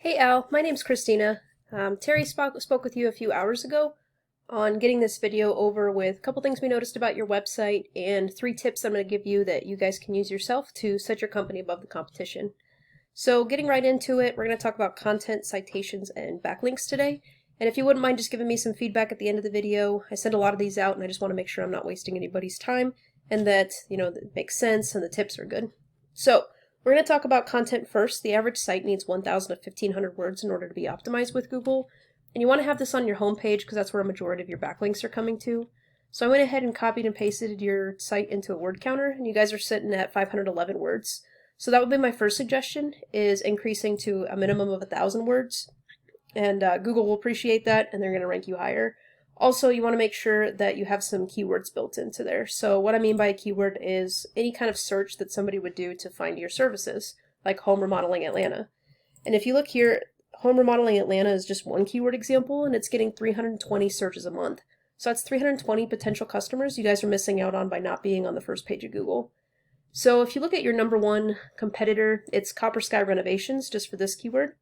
Hey Al, my name's Christina. Terry spoke with you a few hours ago on getting this video over with a couple things we noticed about your website and 3 tips I'm going to give you that you guys can use yourself to set your company above the competition. So getting right into it, we're going to talk about content, citations, and backlinks today. And if you wouldn't mind just giving me some feedback at the end of the video, I send a lot of these out and I just want to make sure I'm not wasting anybody's time and that, it makes sense and the tips are good. So we're going to talk about content first. The average site needs 1,000 to 1,500 words in order to be optimized with Google. And you want to have this on your homepage because that's where a majority of your backlinks are coming to. So I went ahead and copied and pasted your site into a word counter, and you guys are sitting at 511 words. So that would be my first suggestion, is increasing to a minimum of 1,000 words. And Google will appreciate that, and they're going to rank you higher. Also, you want to make sure that you have some keywords built into there. So what I mean by a keyword is any kind of search that somebody would do to find your services, like home remodeling Atlanta. And if you look here, home remodeling Atlanta is just one keyword example, and it's getting 320 searches a month. So that's 320 potential customers you guys are missing out on by not being on the first page of Google. So if you look at your number one competitor, it's Copper Sky Renovations, just for this keyword.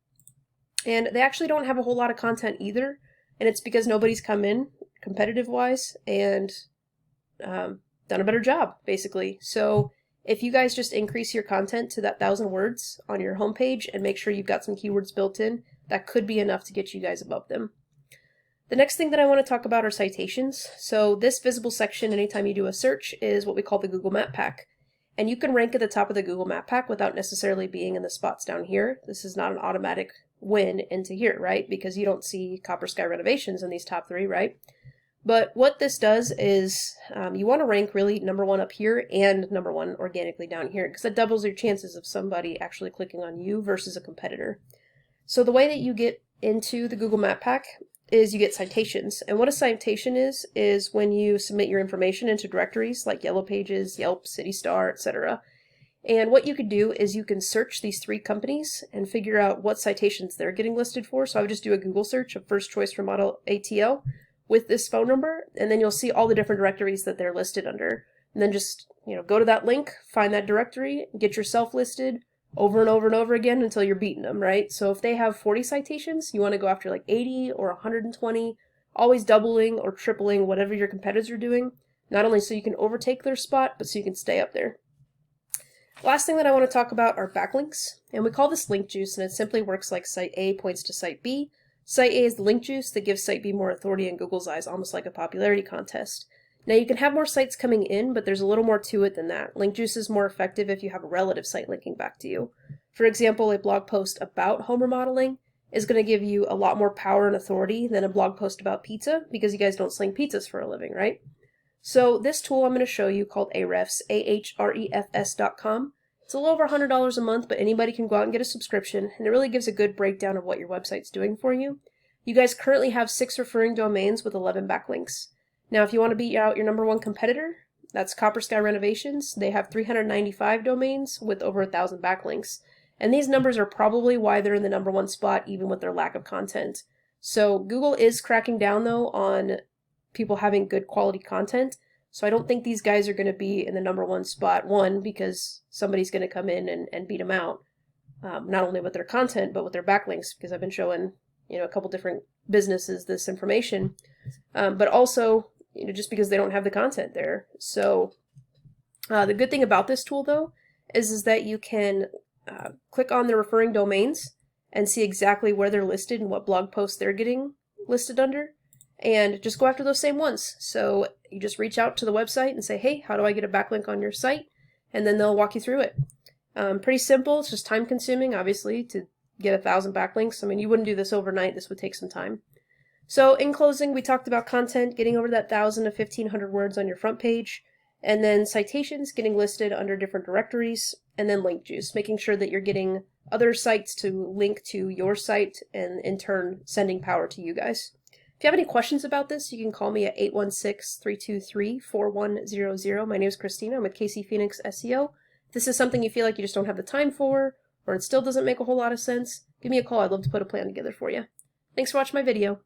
And they actually don't have a whole lot of content either. And it's because nobody's come in, competitive-wise, and done a better job, basically. So if you guys just increase your content to that 1,000 words on your homepage and make sure you've got some keywords built in, that could be enough to get you guys above them. The next thing that I want to talk about are citations. So this visible section, anytime you do a search, is what we call the Google Map Pack. And you can rank at the top of the Google Map Pack without necessarily being in the spots down here. This is not an automatic win into here, right? Because you don't see Copper Sky Renovations in these top 3, right? But what this does is you want to rank really number 1 up here and number 1 organically down here, because that doubles your chances of somebody actually clicking on you versus a competitor. So the way that you get into the Google Map Pack is you get citations. And what a citation is when you submit your information into directories like Yellow Pages, Yelp, CityStar, etc. And what you could do is you can search these 3 companies and figure out what citations they're getting listed for. So I would just do a Google search of First Choice Remodel ATL with this phone number, and then you'll see all the different directories that they're listed under. And then just, go to that link, find that directory, get yourself listed over and over and over again until you're beating them, right? So if they have 40 citations, you want to go after like 80 or 120, always doubling or tripling whatever your competitors are doing, not only so you can overtake their spot, but so you can stay up there. Last thing that I want to talk about are backlinks, and we call this link juice, and it simply works like Site A points to Site B. Site A is the link juice that gives Site B more authority in Google's eyes, almost like a popularity contest. Now you can have more sites coming in, but there's a little more to it than that. Link juice is more effective if you have a relative site linking back to you. For example, a blog post about home remodeling is going to give you a lot more power and authority than a blog post about pizza, because you guys don't sling pizzas for a living, right? So this tool I'm going to show you, called Ahrefs, Ahrefs.com. It's a little over $100 a month, but anybody can go out and get a subscription, and it really gives a good breakdown of what your website's doing for you. You guys currently have 6 referring domains with 11 backlinks. Now, if you want to beat out your number 1 competitor, that's Copper Sky Renovations. They have 395 domains with over 1,000 backlinks. And these numbers are probably why they're in the number 1 spot, even with their lack of content. So Google is cracking down, though, on people having good quality content. So I don't think these guys are going to be in the number 1 spot, one, because somebody's going to come in and beat them out, not only with their content, but with their backlinks, because I've been showing, a couple different businesses this information, but also, just because they don't have the content there. So the good thing about this tool, though, is that you can click on the referring domains and see exactly where they're listed and what blog posts they're getting listed under, and just go after those same ones. So you just reach out to the website and say, hey, how do I get a backlink on your site? And then they'll walk you through it. Pretty simple. It's just time consuming, obviously, to get 1,000 backlinks. I mean, you wouldn't do this overnight. This would take some time. So in closing, we talked about content, getting over that 1,000 to 1,500 words on your front page, and then citations, getting listed under different directories, and then link juice, making sure that you're getting other sites to link to your site and in turn sending power to you guys. If you have any questions about this, you can call me at 816-323-4100. My name is Christina. I'm with KC Phoenix SEO. If this is something you feel like you just don't have the time for, or it still doesn't make a whole lot of sense, give me a call. I'd love to put a plan together for you. Thanks for watching my video.